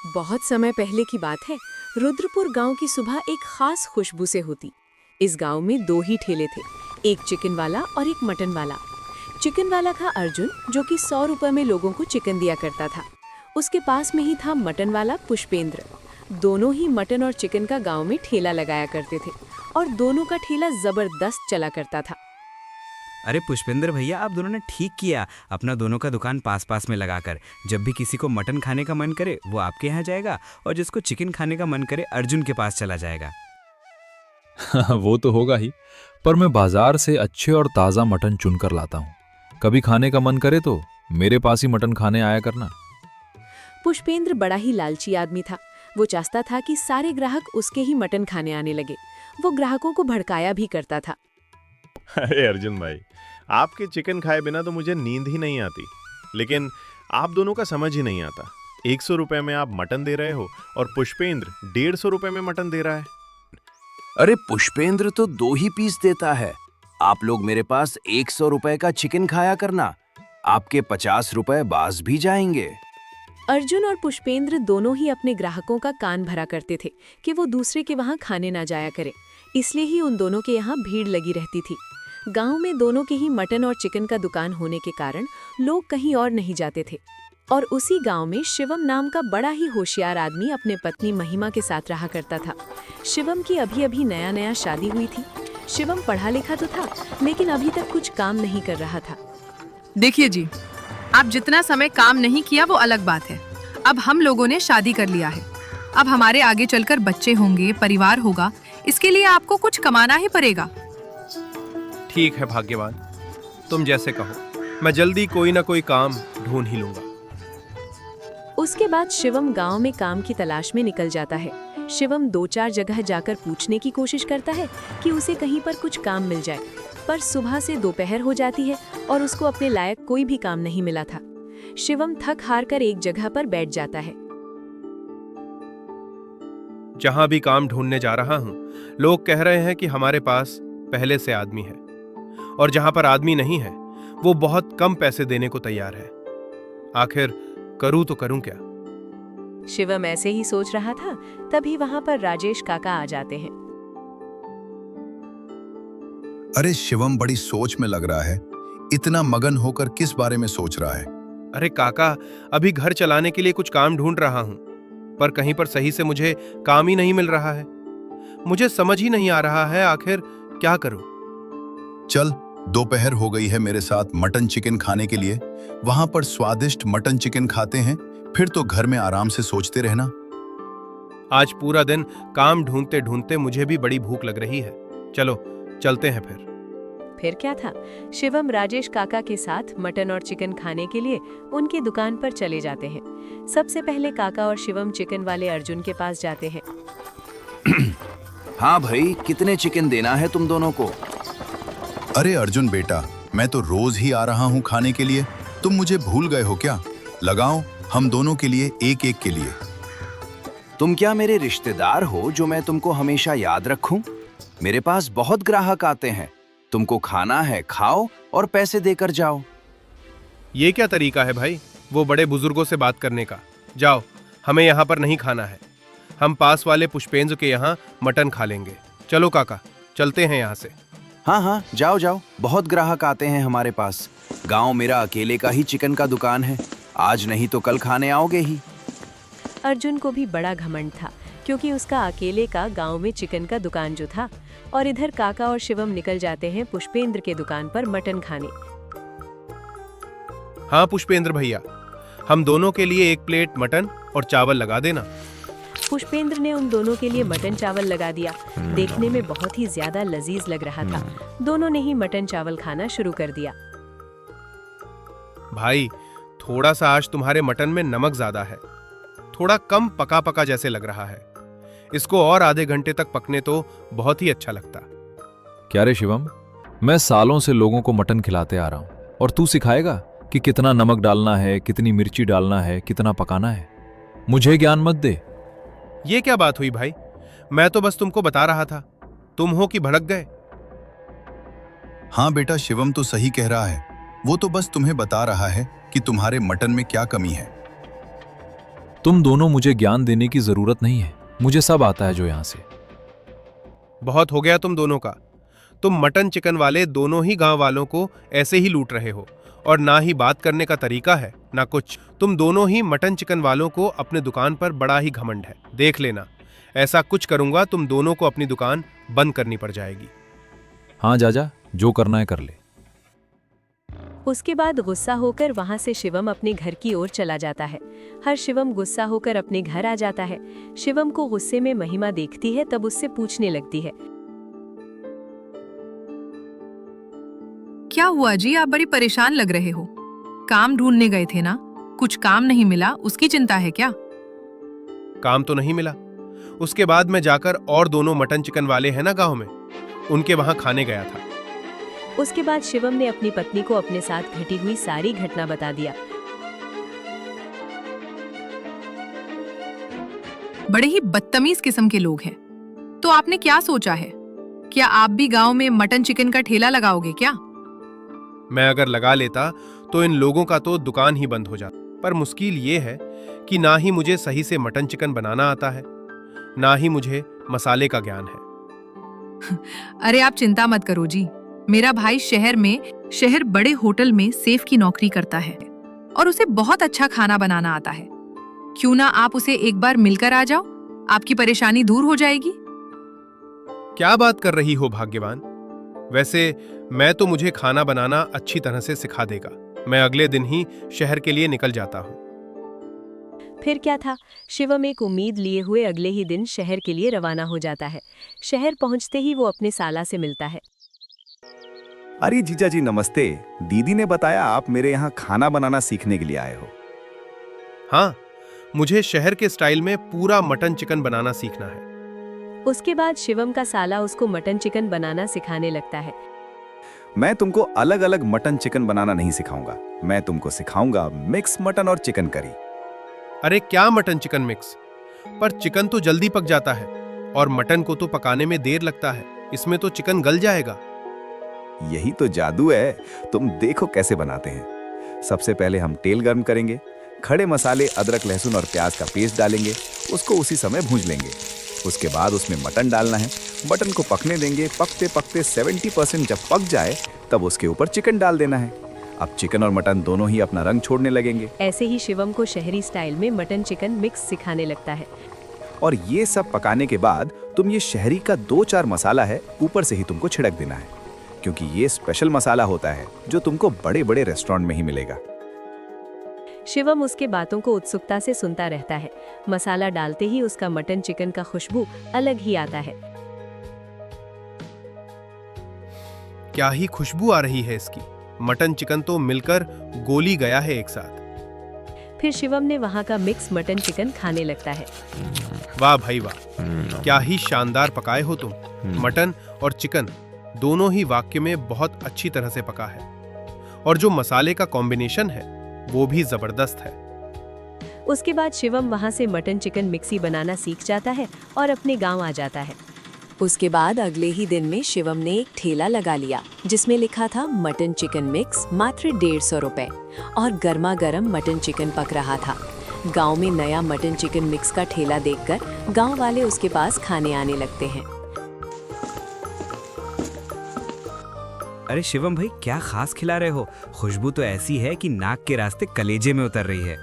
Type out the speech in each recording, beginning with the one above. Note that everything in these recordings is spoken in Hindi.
बहुत समय पहले की बात है। रुद्रपुर गांव की सुबह एक खास खुशबू से होती। इस गांव में दो ही ठेले थे, एक चिकन वाला और एक मटन वाला। चिकन वाला था अर्जुन, जो कि 100 रुपए में लोगों को चिकन दिया करता था। उसके पास में ही था मटन वाला पुष्पेंद्र। दोनों ही मटन और चिकन का गांव में ठेला लगाया करते थे और दोनों का ठेला जबरदस्त चला करता था। अरे पुष्पेंद्र भैया, आप दोनों ने ठीक किया अपना दोनों का दुकान पास पास में लगाकर। जब भी किसी को मटन खाने का मन करे वो आपके यहाँ जाएगा और जिसको चिकन खाने का मन करे अर्जुन के पास चला जाएगा। वो तो होगा ही, पर मैं बाजार से अच्छे और ताज़ा मटन चुनकर लाता हूँ। कभी खाने का मन करे तो मेरे पास ही मटन खाने आया करना। पुष्पेंद्र बड़ा ही लालची आदमी था। वो चाहता था कि सारे ग्राहक उसके ही मटन खाने आने लगे। वो ग्राहकों को भड़काया भी करता था। अरे अर्जुन भाई, आपके चिकन खाए बिना तो मुझे नींद ही नहीं आती। लेकिन आप दोनों का समझ ही नहीं आता। 100 रुपए में आप मटन दे रहे हो और पुष्पेंद्र 150 रुपए में मटन दे रहा है। अरे पुष्पेंद्र तो 2 ही पीस देता है। आप लोग मेरे पास 100 रुपए का चिकन खाया करना, आपके 50 रुपए बाज भी जाएंगे। अर्जुन और पुष्पेंद्र दोनों ही अपने ग्राहकों का कान भरा करते थे कि वो दूसरे के वहां खाने ना जाया करे। इसलिए ही उन दोनों के यहाँ भीड़ लगी रहती थी। गांव में दोनों के ही मटन और चिकन का दुकान होने के कारण लोग कहीं और नहीं जाते थे। और उसी गांव में शिवम नाम का बड़ा ही होशियार आदमी अपने पत्नी महिमा के साथ रहा करता था। शिवम की अभी अभी नया नया शादी हुई थी। शिवम पढ़ा लिखा तो था, लेकिन अभी तक कुछ काम नहीं कर रहा था। देखिए जी, आप जितना समय काम नहीं किया वो अलग बात है। अब हम लोगों ने शादी कर लिया है। अब हमारे आगे चलकर बच्चे होंगे, परिवार होगा। इसके लिए आपको कुछ कमाना ही पड़ेगा। ठीक है भाग्यवान, तुम जैसे कहो। मैं जल्दी कोई ना कोई काम ढूंढ ही लूंगा। उसके बाद शिवम गांव में काम की तलाश में निकल जाता है। शिवम 2-4 जगह जाकर पूछने की कोशिश करता है कि उसे कहीं पर कुछ काम मिल जाए, पर सुबह से दोपहर हो जाती है और उसको अपने लायक कोई भी काम नहीं मिला था। शिवम थक हार कर एक जगह पर बैठ जाता है। जहां भी काम ढूंढने जा रहा हूं, लोग कह रहे हैं कि हमारे पास पहले से आदमी है, और जहां पर आदमी नहीं है वो बहुत कम पैसे देने को तैयार है। आखिर करूं तो करूं क्या? शिवम ऐसे ही सोच रहा था, तभी वहां पर राजेश काका आ जाते हैं। अरे शिवम, बड़ी सोच में लग रहा है। इतना मगन होकर किस बारे में सोच रहा है? अरे काका, अभी घर चलाने के लिए कुछ काम ढूंढ रहा हूं, पर कहीं पर सही से मुझे काम ही नहीं मिल रहा है। मुझे समझ ही नहीं आ रहा है आखिर क्या करूं। चल, दोपहर हो गई है, मेरे साथ मटन चिकन खाने के लिए। वहां पर स्वादिष्ट मटन चिकन खाते हैं, फिर तो घर में आराम से सोचते रहना। आज पूरा दिन काम ढूंढते ढूंढते मुझे भी बड़ी भूख लग रही है। चलो चलते हैं फिर क्या था, शिवम राजेश काका के साथ मटन और चिकन खाने के लिए उनकी दुकान पर चले जाते हैं। सबसे पहले काका और शिवम चिकन वाले अर्जुन के पास जाते हैं। हाँ भाई, कितने चिकन देना है तुम दोनों को? अरे अर्जुन बेटा, मैं तो रोज ही आ रहा हूँ खाने के लिए। तुम मुझे भूल गए हो क्या? लगाओ हम दोनों के लिए एक एक के लिए। तुम क्या मेरे रिश्तेदार हो जो मैं तुमको हमेशा याद रखूं? मेरे पास बहुत ग्राहक आते हैं। तुमको खाना है, खाओ और पैसे देकर जाओ। ये क्या तरीका है भाई, वो बड़े बुजुर्गों से बात करने का? जाओ, हमें यहाँ पर नहीं खाना है। हम पास वाले पुष्पेंद्र के यहाँ मटन खा लेंगे। चलो काका, चलते हैं यहाँ से। हाँ हाँ, जाओ जाओ, बहुत ग्राहक आते हैं हमारे पास। गांव मेरा अकेले का ही चिकन का दुकान है। आज नहीं तो कल खाने आओगे ही। अर्जुन को भी बड़ा घमंड था, क्योंकि उसका अकेले का गांव में चिकन का दुकान जो था। और इधर काका और शिवम निकल जाते हैं पुष्पेंद्र के दुकान पर मटन खाने। हाँ पुष्पेंद्र भैया, हम दोनों के लिए 1 प्लेट मटन और चावल लगा देना। पुष्पेंद्र ने उन दोनों के लिए मटन चावल लगा दिया। देखने में बहुत ही ज्यादा लजीज लग रहा था। दोनों ने ही मटन चावल खाना शुरू कर दिया। भाई, थोड़ा सा आज तुम्हारे मटन में नमक ज्यादा है। थोड़ा कम पका पका जैसे लग रहा है। इसको और आधे घंटे तक पकने तो बहुत ही अच्छा लगता। क्या रे शिवम, मैं सालों से लोगों को मटन खिलाते आ रहा हूं और तू सिखाएगा कि कितना नमक डालना है, कितनी मिर्ची डालना है, कितना पकाना है? मुझे ज्ञान मत दे। ये क्या बात हुई भाई? मैं तो बस तुमको बता रहा था। तुम हो कि भड़क गए? हाँ बेटा, शिवम तो सही कह रहा है। वो तो बस तुम्हें बता रहा है कि तुम्हारे मटन में क्या कमी है। तुम दोनों मुझे ज्ञान देने की जरूरत नहीं है, मुझे सब आता है जो यहां से। बहुत हो गया तुम दोनों का। तुम मटन चिकन वाले दोनों ही गांव वालों को ऐसे ही लूट रहे हो, और ना ही बात करने का तरीका है ना कुछ। तुम दोनों ही मटन चिकन वालों को अपने दुकान पर बड़ा ही घमंड है। देख लेना, ऐसा कुछ करूंगा तुम दोनों को अपनी दुकान बंद करनी पड़ जाएगी। हाँ जाजा, जो करना है कर ले। उसके बाद गुस्सा होकर वहां से शिवम अपने घर की ओर चला जाता है। हर शिवम गुस्सा होकर अपने घर आ जाता है। शिवम को गुस्से में महिमा देखती है, तब उससे पूछने लगती है, क्या हुआ जी, आप बड़ी परेशान लग रहे हो। काम ढूंढने गए थे ना, कुछ काम नहीं मिला, उसकी चिंता है क्या? काम तो नहीं मिला। उसके बाद मैं जाकर और दोनों मटन चिकन वाले हैं ना गांव में, उनके वहां खाने गया था। उसके बाद शिवम ने अपनी पत्नी को अपने साथ घटी हुई सारी घटना बता दिया। बड़े ही बदतमीज किस्म के लोग हैं। तो आपने क्या सोचा है? क्या आप भी गांव में मटन चिकन का ठेला लगाओगे क्या? मैं अगर लगा लेता तो इन लोगों का तो दुकान ही बंद हो जाता। पर मुश्किल ये है कि ना ही मुझे सही से मटन चिकन बनाना आता है, ना ही मुझे मसाले का ज्ञान है। अरे आप चिंता मत करो जी, मेरा भाई शहर बड़े होटल में सेफ की नौकरी करता है और उसे बहुत अच्छा खाना बनाना आता है। क्यों ना आप उसे एक बार मिलकर आ जाओ, आपकी परेशानी दूर हो जाएगी। क्या बात कर रही हो भाग्यवान। वैसे मैं तो मुझे खाना बनाना अच्छी तरह से सिखा देगा। मैं अगले दिन ही शहर के लिए निकल जाता हूँ। फिर क्या था, शिवम एक उम्मीद लिए हुए अगले ही दिन शहर के लिए रवाना हो जाता है। शहर पहुंचते ही वो अपने साला से मिलता है। अरे जीजा जी नमस्ते, दीदी ने बताया आप मेरे यहाँ खाना बनाना सीखने के लिए आए हो। हाँ, मुझे शहर के स्टाइल में पूरा मटन चिकन बनाना सीखना है। उसके बाद शिवम का साला उसको मटन चिकन बनाना सिखाने लगता है। मैं तुमको अलग अलग मटन चिकन बनाना नहीं सिखाऊंगा, मैं तुमको सिखाऊंगा मिक्स मटन और चिकन करी। अरे क्या मटन चिकन मिक्स? पर चिकन तो जल्दी पक जाता है और मटन को तो पकाने में देर लगता है, इसमें तो चिकन गल जाएगा। यही तो जादू है, तुम देखो कैसे बनाते हैं। सबसे पहले हम तेल गर्म करेंगे, खड़े मसाले अदरक लहसुन और प्याज का पेस्ट डालेंगे, उसको उसी समय भूंज लेंगे। उसके बाद उसमें मटन डालना है, मटन को पकने देंगे। पकते पकते 70% जब पक जाए तब उसके ऊपर चिकन डाल देना है। अब चिकन और मटन दोनों ही अपना रंग छोड़ने लगेंगे। ऐसे ही शिवम को शहरी स्टाइल में मटन चिकन मिक्स सिखाने लगता है। और ये सब पकाने के बाद तुम ये शहरी का 2-4 मसाला है ऊपर से ही तुमको छिड़क देना है, क्योंकि ये स्पेशल मसाला होता है जो तुमको बड़े बड़े रेस्टोरेंट में ही मिलेगा। शिवम उसके बातों को उत्सुकता से सुनता रहता है। मसाला डालते ही उसका मटन चिकन का खुशबू अलग ही आता है। क्या ही खुशबू आ रही है इसकी। मटन चिकन तो मिलकर गोली गया है एक साथ। फिर शिवम ने वहाँ का मिक्स मटन चिकन खाने लगता है। वाह भाई वाह, क्या ही शानदार पकाए हो तुम। मटन और चिकन दोनों ही वाक्य में बहुत अच्छी तरह से पका है, और जो मसाले का कॉम्बिनेशन है वो भी जबरदस्त है। उसके बाद शिवम वहाँ से मटन चिकन मिक्सी बनाना सीख जाता है और अपने गांव आ जाता है। उसके बाद अगले ही दिन में शिवम ने एक ठेला लगा लिया जिसमें लिखा था मटन चिकन मिक्स मात्र 150 रुपए, और गर्मा गर्म मटन चिकन पक रहा था। गांव में नया मटन चिकन मिक्स का ठेला देखकर गांव वाले उसके पास खाने आने लगते हैं। अरे शिवम भाई, क्या खास खिला रहे हो? खुशबू तो ऐसी है कि नाक के रास्ते कलेजे में उतर रही है।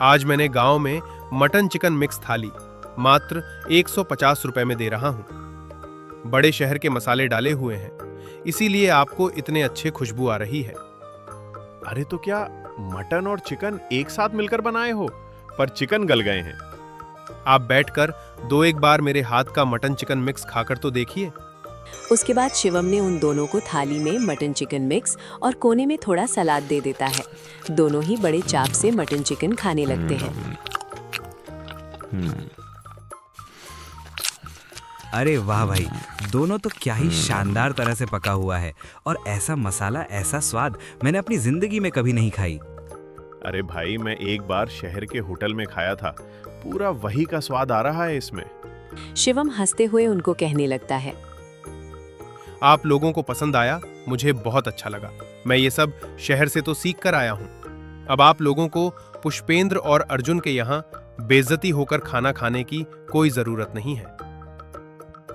आज मैंने गांव में मटन चिकन मिक्स थाली मात्र 150 रुपए में दे रहा हूँ। बड़े शहर के मसाले डाले हुए हैं, इसीलिए आपको इतने अच्छे खुशबू आ रही है। अरे तो क्या मटन और चिकन एक साथ मिलकर बनाए हो? पर चिकन गल गए हैं। आप बैठकर 2-1 बार मेरे हाथ का मटन चिकन मिक्स खाकर तो देखिए। उसके बाद शिवम ने उन दोनों को थाली में मटन चिकन मिक्स और कोने में थोड़ा सलाद दे देता है। दोनों ही बड़े चाप से मटन चिकन खाने लगते हैं। अरे वाह भाई, दोनों तो क्या ही शानदार तरह से पका हुआ है, और ऐसा मसाला, ऐसा स्वाद मैंने अपनी जिंदगी में कभी नहीं खाई। अरे भाई, मैं एक बार शहर के होटल में खाया था, पूरा वही का स्वाद आ रहा है इसमें। शिवम हंसते हुए उनको कहने लगता है, आप लोगों को पसंद आया, मुझे बहुत अच्छा लगा। मैं ये सब शहर से तो सीख कर आया हूँ। अब आप लोगों को पुष्पेंद्र और अर्जुन के यहाँ बेइज्जती होकर खाना खाने की कोई जरूरत नहीं है।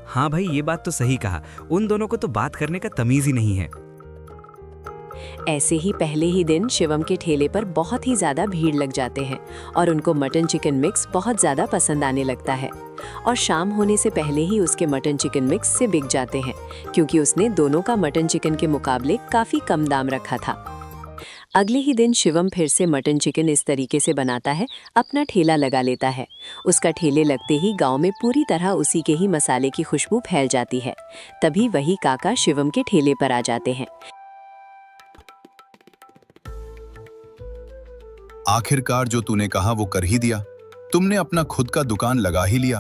हाँ भाई, ये बात तो सही कहा। उन दोनों को तो बात करने का तमीज ही नहीं है। ऐसे ही पहले ही दिन शिवम के ठेले पर बहुत ही ज़्यादा भीड़ लग जाते हैं और उनको मटन चिकन मिक्स बहुत ज़्यादा पसंद आने लगता है। और शाम होने से पहले ही उसके मटन चिकन मिक्स से बिक जाते हैं, क्योंकि उसने दोनों का मटन चिकन के मुकाबले काफ़ी कम दाम रखा था। अगले ही दिन शिवम फिर से मटन चिकन इस तरीके से बनाता है, अपना ठेला लगा लेता है। उसका ठेले लगते ही गांव में पूरी तरह उसी के ही मसाले की खुशबू फैल जाती है। तभी वही काका शिवम के ठेले पर आ जाते हैं। आखिरकार जो तूने कहा वो कर ही दिया। तुमने अपना खुद का दुकान लगा ही लिया।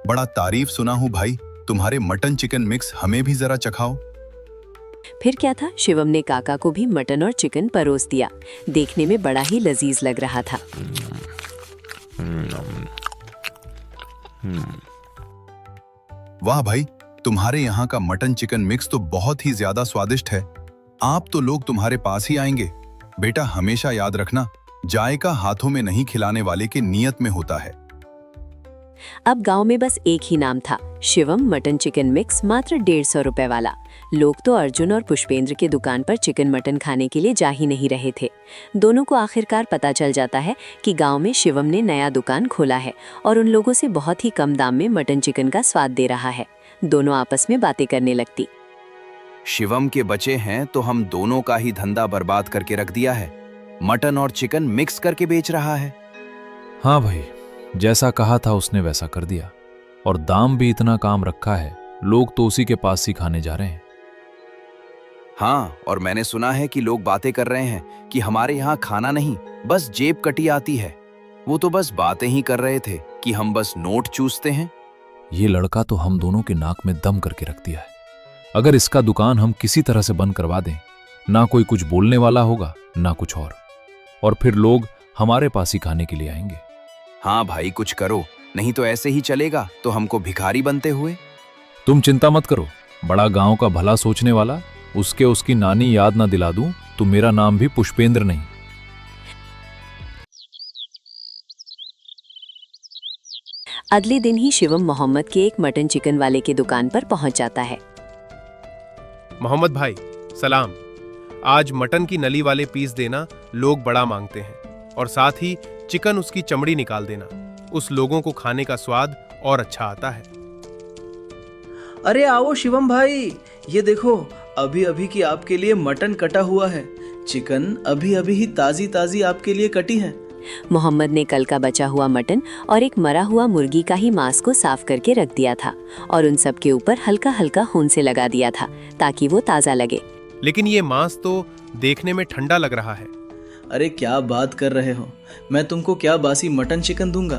बड़ा तारीफ सुना हूँ भाई। तुम्हारे मटन चिकन मिक्स हमें भी जरा चखाओ। फिर क्या था, शिवम ने काका को भी मटन और चिकन परोस दिया। देखने में बड़ा ही लजीज लग रहा था। वाह भाई, तुम्हारे यहाँ का मटन चिकन मिक्स तो बहुत ही ज्यादा स्वादिष्ट है। आप तो लोग तुम्हारे पास ही आएंगे। बेटा, हमेशा याद रखना, जायका हाथों में नहीं खिलाने वाले के नियत में होता है। अब गांव में बस एक ही नाम था, शिवम मटन चिकन मिक्स, मात्र 150 रुपए वाला। लोग तो अर्जुन और पुष्पेंद्र के दुकान पर चिकन मटन खाने के लिए जा ही नहीं रहे थे। दोनों को आखिरकार पता चल जाता है कि गांव में शिवम ने नया दुकान खोला है और उन लोगों से बहुत ही कम दाम में मटन चिकन का स्वाद दे रहा है। दोनों आपस में बातें करने लगती। शिवम के बचे हैं तो हम दोनों का ही धंधा बर्बाद करके रख दिया है। मटन और चिकन मिक्स करके बेच रहा है। हाँ भाई, जैसा कहा था उसने वैसा कर दिया। और दाम भी इतना काम रखा है, लोग तो उसी के पास ही खाने जा रहे हैं। हाँ, और मैंने सुना है कि लोग बातें कर रहे हैं कि हमारे यहाँ खाना नहीं, बस जेब कटी आती है। वो तो बस बातें ही कर रहे थे कि हम बस नोट चूसते हैं। ये लड़का तो हम दोनों के नाक में दम करके रख दिया है। अगर इसका दुकान हम किसी तरह से बंद करवा दें, ना कोई कुछ बोलने वाला होगा ना कुछ और फिर लोग हमारे पास ही खाने के लिए आएंगे। हाँ भाई, कुछ करो, नहीं तो ऐसे ही चलेगा तो हमको भिखारी बनते हुए। तुम चिंता मत करो, बड़ा गांव का भला सोचने वाला, उसकी नानी याद ना दिला दूं तो मेरा नाम भी पुष्पेंद्र नहीं। अगले दिन ही शिवम मोहम्मद के एक मटन चिकन वाले के दुकान पर पहुंच जाता है। मोहम्मद भाई सलाम, आज मटन की नली वाले पीस देना, लोग बड़ा मांगते हैं। और साथ ही चिकन उसकी चमड़ी निकाल देना, उस लोगों को खाने का स्वाद और अच्छा आता है। अरे आओ शिवम भाई, ये देखो, अभी अभी की आपके लिए मटन कटा हुआ है। चिकन अभी अभी ही ताजी ताजी आपके लिए कटी है। मोहम्मद ने कल का बचा हुआ मटन और एक मरा हुआ मुर्गी का ही मांस को साफ करके रख दिया था और उन सब के ऊपर हल्का हल्का खून से लगा दिया था ताकि वो ताज़ा लगे। लेकिन ये मांस तो देखने में ठंडा लग रहा है। अरे क्या बात कर रहे हो, मैं तुमको क्या बासी मटन चिकन दूंगा,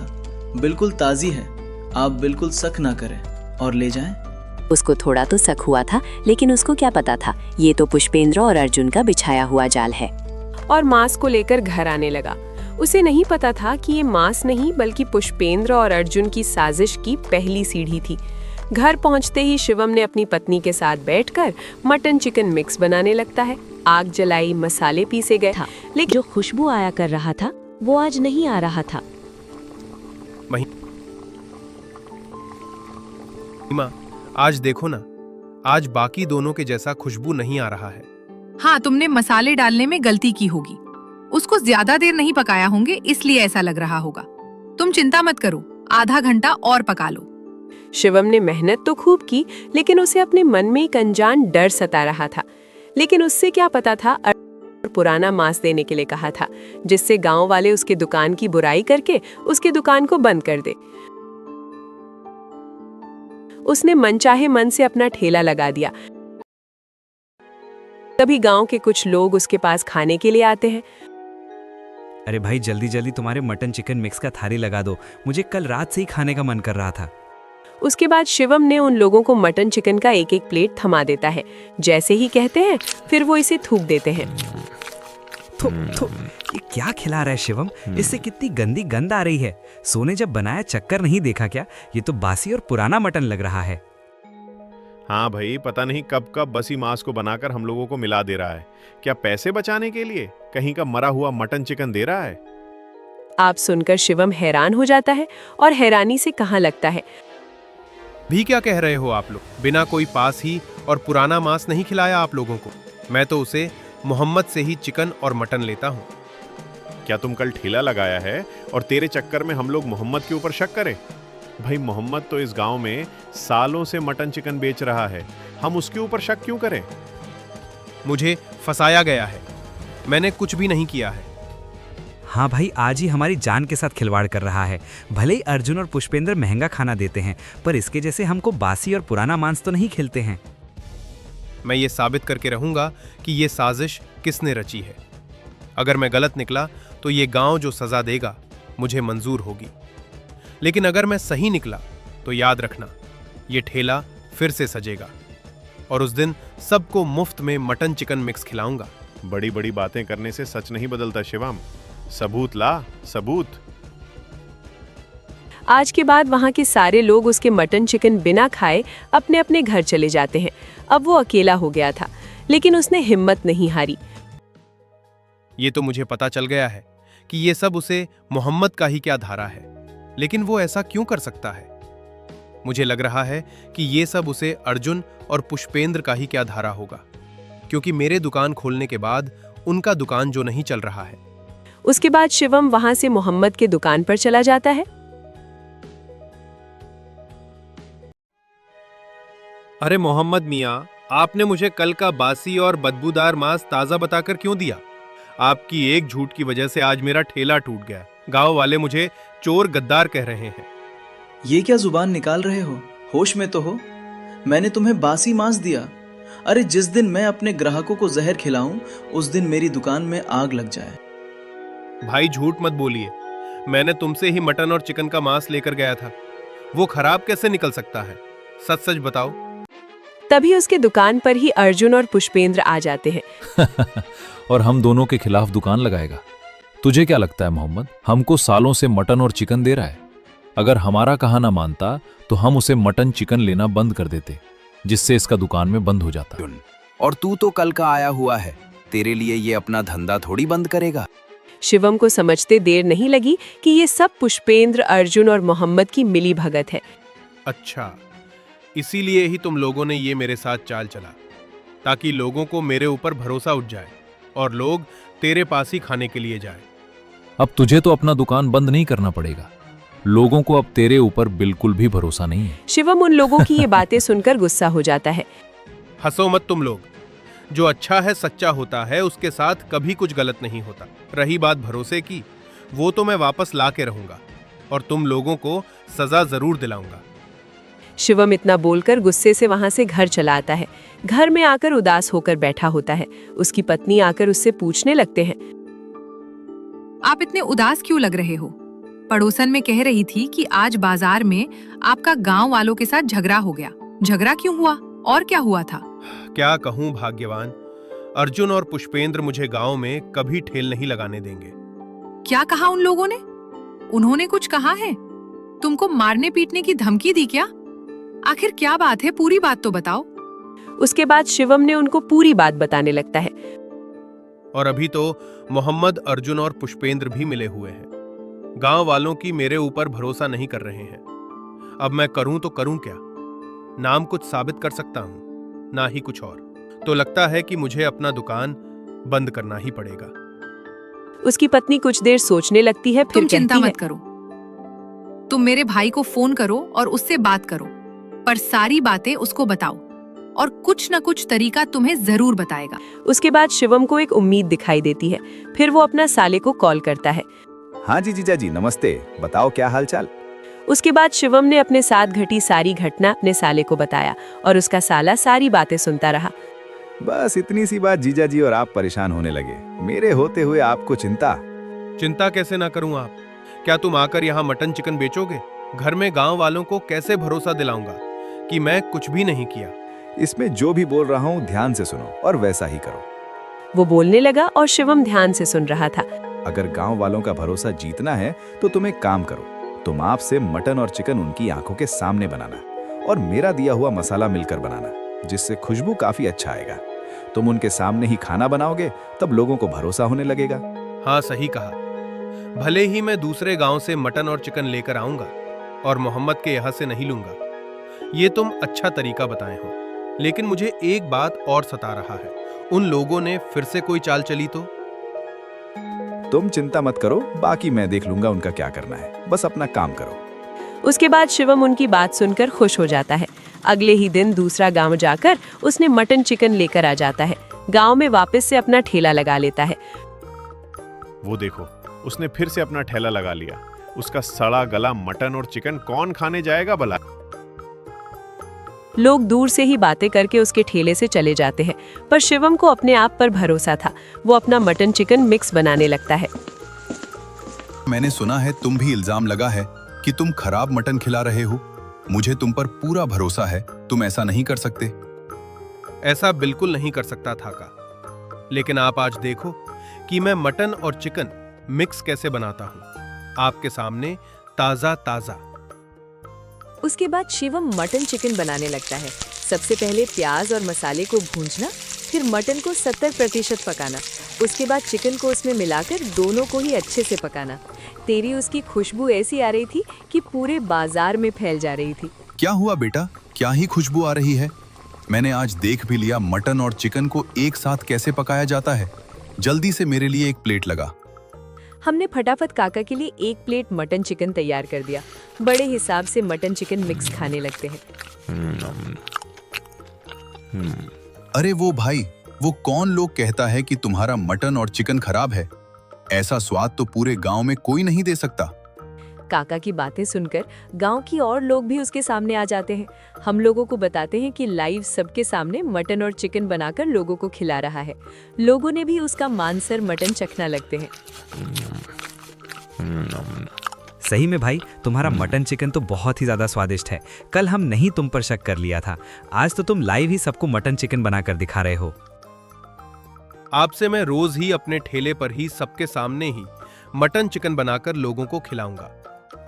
बिल्कुल ताजी है। आप बिल्कुल शक ना करें और ले जाएं। उसको थोड़ा तो शक हुआ था, लेकिन उसको क्या पता था ये तो पुष्पेंद्र और अर्जुन का बिछाया हुआ जाल है। और मांस को लेकर घर आने लगा। उसे नहीं पता था कि ये मांस नहीं बल्कि पुष्पेंद्र और अर्जुन की साजिश की पहली सीढ़ी थी। घर पहुंचते ही शिवम ने अपनी पत्नी के साथ बैठकर मटन चिकन मिक्स बनाने लगता है। आग जलाई, मसाले पीसे गए, लेकिन जो खुशबू आया कर रहा था वो आज नहीं आ रहा था। महिमा, आज देखो ना, आज बाकी दोनों के जैसा खुशबू नहीं आ रहा है। हाँ, तुमने मसाले डालने में गलती की होगी। उसको ज्यादा देर नहीं पकाया होंगे, इसलिए ऐसा लग रहा होगा। तुम चिंता मत करो, आधा घंटा और पका लो। शिवम ने मेहनत तो खूब की, लेकिन उसे अपने मन में एक अनजान डर सता रहा था। लेकिन उससे क्या पता था, पुराना मांस देने के लिए कहा था, जिससे गांव वाले उसके दुकान की बुराई करके उसके दुकान को बंद कर दे। उसने मनचाहे मन से अपना ठेला लगा दिया। तभी गांव के कुछ लोग उसके पास खाने के लिए आते हैं। अरे भाई, जल्दी जल्दी तुम्हारे मटन चिकन मिक्स का थाली लगा दो, मुझे कल रात से ही खाने का मन कर रहा था। उसके बाद शिवम ने उन लोगों को मटन चिकन का एक एक प्लेट थमा देता है। जैसे ही कहते हैं, फिर वो इसे थूक देते हैं। ये क्या खिला रहा है शिवम? इससे कितनी गंदी गंध आ रही है। सोने जब बनाया चक्कर नहीं देखा क्या? ये तो बासी और पुराना मटन लग रहा है। हाँ भाई, पता नहीं कब कब बसी मांस को बनाकर हम लोगों को मिला दे रहा है। क्या पैसे बचाने के लिए कहीं का मरा हुआ मटन चिकन दे रहा है? आप सुनकर शिवम हैरान हो जाता है और हैरानी से कहाँ लगता है, भी क्या कह रहे हो आप लोग? बिना कोई पास ही और पुराना मांस नहीं खिलाया आप लोगों को। मैं तो उसे मोहम्मद से ही चिकन और मटन लेता हूँ। क्या तुम कल ठेला लगाया है और तेरे चक्कर में हम लोग मोहम्मद के ऊपर शक करें? भाई मोहम्मद तो इस गांव में सालों से मटन चिकन बेच रहा है, हम उसके ऊपर शक क्यों करें? मुझे फंसाया गया है, मैंने कुछ भी नहीं किया है। हाँ भाई, आज ही हमारी जान के साथ खिलवाड़ कर रहा है। भले ही अर्जुन और पुष्पेंद्र महंगा खाना देते हैं, पर इसके जैसे हमको बासी और पुराना मांस तो नहीं खिलते हैं। मैं ये साबित करके रहूंगा कि ये साजिश किसने रची है। अगर मैं गलत निकला तो ये गांव जो सजा देगा मुझे मंजूर होगी, लेकिन अगर मैं सही निकला तो याद रखना, ये ठेला फिर से सजेगा और उस दिन सबको मुफ्त में मटन चिकन मिक्स खिलाऊंगा। बड़ी बड़ी बातें करने से सच नहीं बदलता शिवम, सबूत ला, सबूत। आज के बाद वहाँ के सारे लोग उसके मटन चिकन बिना खाए अपने अपने घर चले जाते हैं। अब वो अकेला हो गया था, लेकिन उसने हिम्मत नहीं हारी। ये तो मुझे पता चल गया है कि ये सब उसे मोहम्मद का ही क्या धारा है, लेकिन वो ऐसा क्यों कर सकता है? मुझे लग रहा है कि ये सब उसे अर्जुन और पुष्पेंद्र का ही क्या धारा होगा, क्योंकि मेरे दुकान खोलने के बाद उनका दुकान जो नहीं चल रहा है। उसके बाद शिवम वहां से मोहम्मद के दुकान पर चला जाता है। अरे मोहम्मद मियाँ, आपने मुझे कल का बासी और बदबूदार मांस ताजा बताकर क्यों दिया? आपकी एक झूठ की वजह से आज मेरा ठेला टूट गया। गांव वाले मुझे चोर गद्दार कह रहे हैं। ये क्या जुबान निकाल रहे हो? होश में तो हो। मैंने तुम्हें बासी मांस दिया। अरे जिस दिन मैं अपने ग्राहकों को जहर खिलाऊं, उस दिन मेरी दुकान में आग लग जाए। भाई झूठ मत बोलिए, मैंने तुमसे ही मटन और चिकन का मांस लेकर गया था। वो खराब कैसे निकल सकता है? सच सच बताओ। तभी उसके दुकान पर ही अर्जुन और पुष्पेंद्र आ जाते हैं। और हम दोनों के खिलाफ दुकान लगाएगा। तुझे क्या लगता है मोहम्मद, हमको सालों से मटन और चिकन दे रहा है? अगर हमारा कहा ना मानता तो हम उसे मटन चिकन लेना बंद कर देते, जिससे इसका दुकान में बंद हो जाता। और तू तो कल का आया हुआ है, तेरे लिए ये अपना धंधा थोड़ी बंद करेगा। शिवम को समझते देर नहीं लगी कि ये सब पुष्पेंद्र, अर्जुन और मोहम्मद की मिली भगत है। अच्छा, इसीलिए ही तुम लोगों ने ये मेरे साथ चाल चला, ताकि लोगों को मेरे ऊपर भरोसा उठ जाए और लोग तेरे पास ही खाने के लिए जाए। अब तुझे तो अपना दुकान बंद नहीं करना पड़ेगा। लोगों को अब तेरे ऊपर बिल्कुल भी भरोसा नहीं है। शिवम उन लोगों की ये बातें सुनकर गुस्सा हो जाता है। हंसो मत तुम लोग। जो अच्छा है, सच्चा होता है, उसके साथ कभी कुछ गलत नहीं होता। रही बात भरोसे की, वो तो मैं वापस ला के रहूंगा और तुम लोगों को सजा जरूर दिलाऊंगा। शिवम इतना बोलकर गुस्से से वहां से घर चला आता है। घर में आकर उदास होकर बैठा होता है। उसकी पत्नी आकर उससे पूछने लगते हैं, आप इतने उदास क्यों लग रहे हो? पड़ोसन में कह रही थी कि आज बाजार में आपका गांव वालों के साथ झगड़ा हो गया। झगड़ा क्यों हुआ और क्या हुआ था? क्या कहूं भाग्यवान, अर्जुन और पुष्पेंद्र मुझे गांव में कभी ठेल नहीं लगाने देंगे। क्या कहा उन लोगों ने? उन्होंने कुछ कहा है? तुमको मारने पीटने की धमकी दी क्या? आखिर क्या बात है, पूरी बात तो बताओ। उसके बाद शिवम ने उनको पूरी बात बताने लगता है। और अभी तो मोहम्मद, अर्जुन और पुष्पेंद्र भी मिले हुए हैं। गांव वालों की मेरे ऊपर भरोसा नहीं कर रहे हैं। अब मैं करूं तो करूं क्या? नाम कुछ साबित कर सकता हूं, ना ही कुछ और। तो लगता है कि मुझे अपना दुकान बंद करना ही पड़ेगा। उसकी पत्नी कुछ देर सोचने लगती है, फिर तुम चिंता कहती है, मत करो। तुम मेरे भाई को फोन करो और उससे बात करो, पर सारी बातें उसको बताओ और कुछ न कुछ तरीका तुम्हें जरूर बताएगा। उसके बाद शिवम को एक उम्मीद दिखाई देती है। फिर वो अपना साले को कॉल करता है। हाँ जी जीजा जी, नमस्ते। बताओ क्या हालचाल? उसके बाद शिवम ने अपने साथ घटी सारी घटना अपने साले को बताया और उसका साला सारी बातें सुनता रहा। बस इतनी सी बात जीजा जी और आप परेशान होने लगे। मेरे होते हुए आपको चिंता। चिंता कैसे ना करूं आप? क्या तुम आकर यहाँ मटन चिकन बेचोगे? घर में गांव वालों को कैसे भरोसा दिलाऊंगा कि मैं कुछ भी नहीं किया? इसमें जो भी बोल रहा हूँ ध्यान से सुनो और वैसा ही करो। वो बोलने लगा और शिवम ध्यान से सुन रहा था। अगर गांव वालों का भरोसा जीतना है तो तुम एक काम करो, तुम आपसे मटन और चिकन उनकी आंखों के सामने बनाना और मेरा दिया हुआ मसाला मिलकर बनाना, जिससे खुशबू काफी अच्छा आएगा। तुम उनके सामने ही खाना बनाओगे, तब लोगों को भरोसा होने लगेगा। हाँ, सही कहा। भले ही मैं दूसरे गांव से मटन और चिकन लेकर आऊंगा और मोहम्मद के यहाँ से नहीं लूंगा, ये तुम अच्छा तरीका बताए हो, लेकिन मुझे एक बात और सता रहा है। उन लोगों ने फिर से कोई चाल चली तो? तुम चिंता मत करो, बाकी मैं देख लूंगा उनका क्या करना है, बस अपना काम करो। उसके बाद शिवम उनकी बात सुनकर खुश हो जाता है। अगले ही दिन दूसरा गांव जाकर उसने मटन चिकन लेकर आ जाता है। गांव में वापस से अपना ठेला लगा लेता है। वो देखो, उसने फिर से अपना ठेला लगा लिया। उसका सड़ा गला मटन और चिकन कौन खाने जाएगा भला? लोग दूर से ही बातें करके उसके ठेले से चले जाते हैं, पर शिवम को अपने आप पर भरोसा था। वो अपना मटन चिकन मिक्स बनाने लगता है। मैंने सुना है तुम भी इल्जाम लगा है कि तुम खराब मटन खिला रहे हो। मुझे तुम पर पूरा भरोसा है, तुम ऐसा नहीं कर सकते। ऐसा बिल्कुल नहीं कर सकता था का, लेकिन आप आज देखो कि मैं मटन और चिकन मिक्स कैसे बनाता हूँ, आपके सामने ताजा ताजा। उसके बाद शिवम मटन चिकन बनाने लगता है। सबसे पहले प्याज और मसाले को भूंजना, फिर मटन को 70% पकाना, उसके बाद चिकन को उसमें मिलाकर दोनों को ही अच्छे से पकाना। तेरी उसकी खुशबू ऐसी आ रही थी कि पूरे बाजार में फैल जा रही थी। क्या हुआ बेटा, क्या ही खुशबू आ रही है। मैंने आज देख भी लिया मटन और चिकन को एक साथ कैसे पकाया जाता है। जल्दी से मेरे लिए एक प्लेट लगा। हमने फटाफट काका के लिए एक प्लेट मटन चिकन तैयार कर दिया। बड़े हिसाब से मटन चिकन मिक्स खाने लगते हैं। अरे वो भाई, वो कौन लोग कहता है कि तुम्हारा मटन और चिकन खराब है? ऐसा स्वाद तो पूरे गांव में कोई नहीं दे सकता। काका की बातें सुनकर गांव की और लोग भी उसके सामने आ जाते हैं। हम लोगों को बताते हैं कि लाइव सबके सामने मटन और चिकन बनाकर लोगों को खिला रहा है। लोगों ने भी उसका मांसर मटन चखना लगते हैं। सही में भाई, तुम्हारा मटन चिकन तो बहुत ही ज़्यादा स्वादिष्ट है। कल हम नहीं तुम पर शक कर लिया था, आज तो तुम लाइव ही सबको मटन चिकन बनाकर दिखा रहे हो। आपसे मैं रोज ही अपने ठेले पर ही सबके सामने ही मटन चिकन बनाकर लोगों को खिलाऊंगा।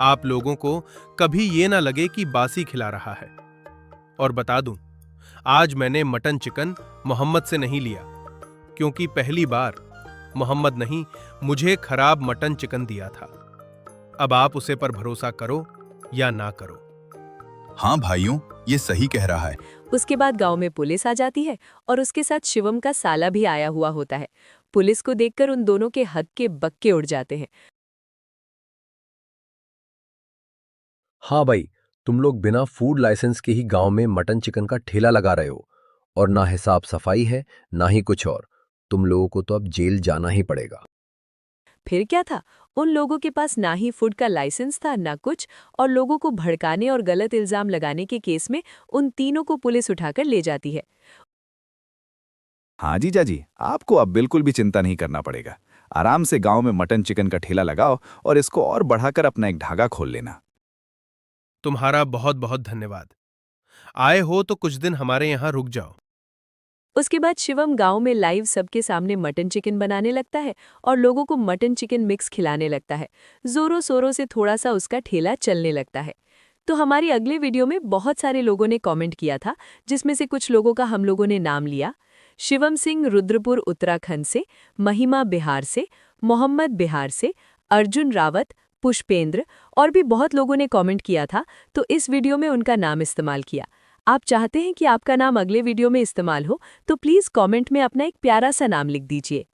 आप लोगों को कभी ये ना लगे कि बासी खिला रहा है। और बता दूं, आज मैंने मटन चिकन मोहम्मद से नहीं लिया, क्योंकि पहली बार मोहम्मद नहीं मुझे खराब मटन चिकन दिया था। अब आप उसे पर भरोसा करो या ना करो। हाँ भाइयों, ये सही कह रहा है। उसके बाद गांव में पुलिस आ जाती है और उसके साथ शिवम का साला भी आया हुआ होता है। पुलिस को देखकर उन दोनों के हक के बक्के उड़ जाते हैं। हाँ भाई, तुम लोग बिना फूड लाइसेंस के ही गांव में मटन चिकन का ठेला लगा रहे हो, और ना हिसाब सफाई है ना ही कुछ और। तुम लोगों को तो अब जेल जाना ही पड़ेगा। फिर क्या था, उन लोगों के पास ना ही फूड का लाइसेंस था ना कुछ, और लोगों को भड़काने और गलत इल्जाम लगाने के केस में उन तीनों को पुलिस उठाकर ले जाती है। हाँ जीजा जी, आपको अब बिल्कुल भी चिंता नहीं करना पड़ेगा। आराम से गांव में मटन चिकन का ठेला लगाओ और इसको और बढ़ाकर अपना एक ढाबा खोल लेना। तुम्हारा बहुत बहुत धन्यवाद। आए हो तो कुछ दिन हमारे यहाँ रुक जाओ। उसके बाद शिवम गांव में लाइव सबके सामने मटन चिकन बनाने लगता है और लोगों को मटन चिकन मिक्स खिलाने लगता है। जोरों शोरों से थोड़ा सा उसका ठेला चलने लगता है। तो हमारी अगले वीडियो में बहुत सारे लोगों ने कमेंट किया था, जिसमें से कुछ लोगों का हम लोगों ने नाम लिया। शिवम सिंह रुद्रपुर उत्तराखंड से, महिमा बिहार से, मोहम्मद बिहार से, अर्जुन रावत, पुष्पेंद्र और भी बहुत लोगों ने कमेंट किया था, तो इस वीडियो में उनका नाम इस्तेमाल किया। आप चाहते हैं कि आपका नाम अगले वीडियो में इस्तेमाल हो, तो प्लीज़ कमेंट में अपना एक प्यारा सा नाम लिख दीजिए।